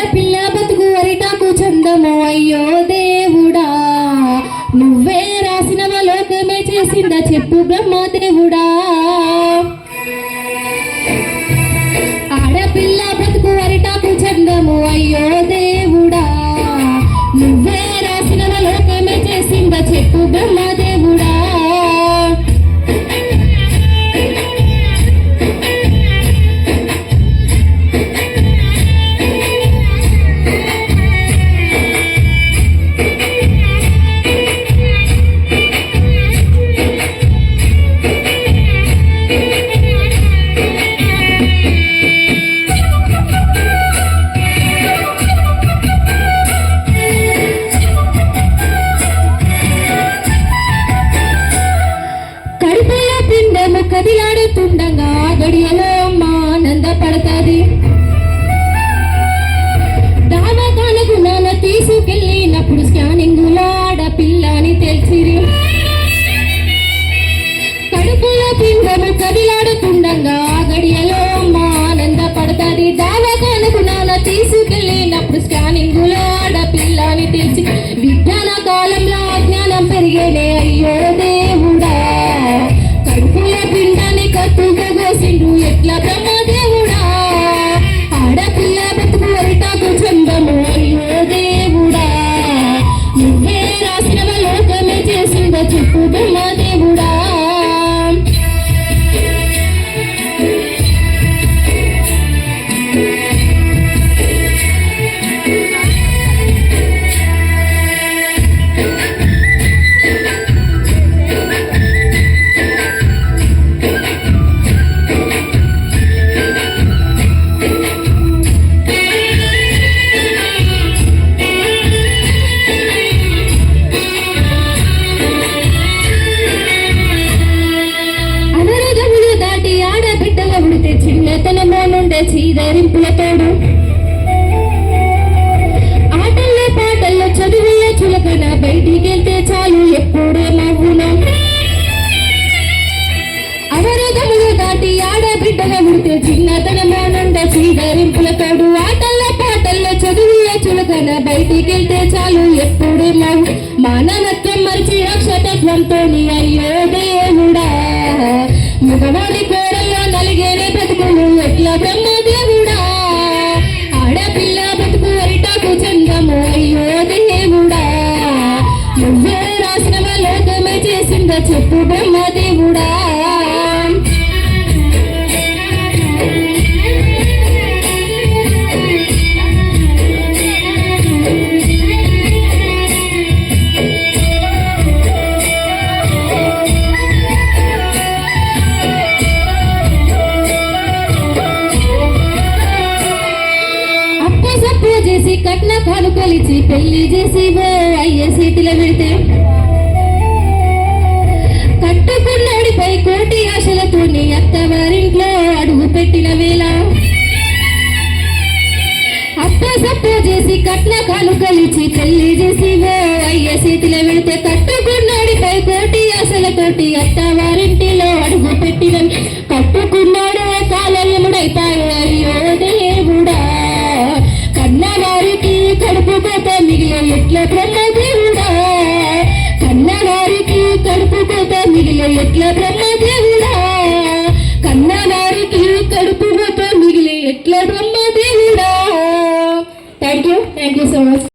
ఆడపిల్ల బతుకు అరిటాకు చందము అయ్యో దేవుడా, నువ్వే రాసిన లోకమే చేసిందా చెప్పు బ్రహ్మదేవుడా. ఆడపిల్ల బ్రతుకు అరిటాకు చందము అయ్యో దేవుడా, నువ్వే రాసిన లోకమే చేసిందా చెప్పు బ్రహ్మదేవుడా. కదిలాడుతుండగా గడియలో అమ్మా ఆనందపడతాది. దావకాలకు నాన్న తీసుకెళ్ళినప్పుడు స్కానింగులో ఆడపిల్లని తెలిసిరి. కడుపులో పిండము కదిలాడుతుండగా గడియలో అమ్మా ఆనందపడతాది. దావకాలకు నాన్న తీసుకెళ్ళినప్పుడు స్కానింగులో ఆడపిల్లని తెలిసి విజ్ఞాన కాలంలో అజ్ఞానం పెరిగేనే అయ్యో దేవుడా. కడుపుల పిండాన్ని కట్టుగా కోసిండు ఎట్లా బ్రహ్మదేవుడా. ఆడపిల్ల బతుకు అరిటాకు చందము అయ్యో దేవుడా, నువ్వే రాసిన లోకమే చేసిందో చెప్పు బ్రహ్మదేవుడా. చిన్నతనమో నుండే చీదరింపులతోడు ఆటల్లో పాటల్లో చదువుల్లో చులకన బయటికెళ్తే చాలు ఎప్పుడే నవ్వును. అవరోధములు దాటి ఆడబిడ్డగా ఉడితే చిన్నతనమో నుండే చీదరింపులతోడు ఆటల్లో పాటల్లో చదువుల్లో చులకన బయటికెళ్తే చాలు ఎప్పుడే నవ్వు. మానవత్వం మరిచి అక్షతత్వంతో అయ్యో దేవుడా, మగవాడి కోరల్లో నలిగేనే బ్రతుకులు ఎట్లా బ్రహ్మదేవుడా. ఆడపిల్ల బ్రతుకు అరిటాకు చందము అయ్యో దేవుడా, నువ్వే రాసిన లోకమే చేసిందో చెప్పు బ్రహ్మదేవుడా. చేసి కట్న కానుకలిచి పెళ్లి చేసి అయ్యే సీటిలో పెడితే కట్టుకున్నాడిపై కోటి ఆశలతో నీ అత్తవారింట్లో అడుగు పెట్టిన వేళ అప్పసప్ప చేసి కట్న కానుకలిచి పెళ్లి చేసి అయ్యే సీటిలో పెడితే కట్టుకున్నాడిపై కోటి ఆశలతోటి అత్తవారింటిలో అడుగు పెట్టిన కట్టుకున్నాడే కాలయముడైతాడు అయ్యో దేవుడా. కన్నవారికి కడుపు కోత మిగిలే ఎట్లా బ్రహ్మదేవుడా. కన్నవారికి కడుపు కోత మిగిలే ఎట్లా బ్రహ్మదేవుడా. కన్నవారికి కడుపు కోత మిగిలే ఎట్లా బ్రహ్మదేవుడా. Thank you so much.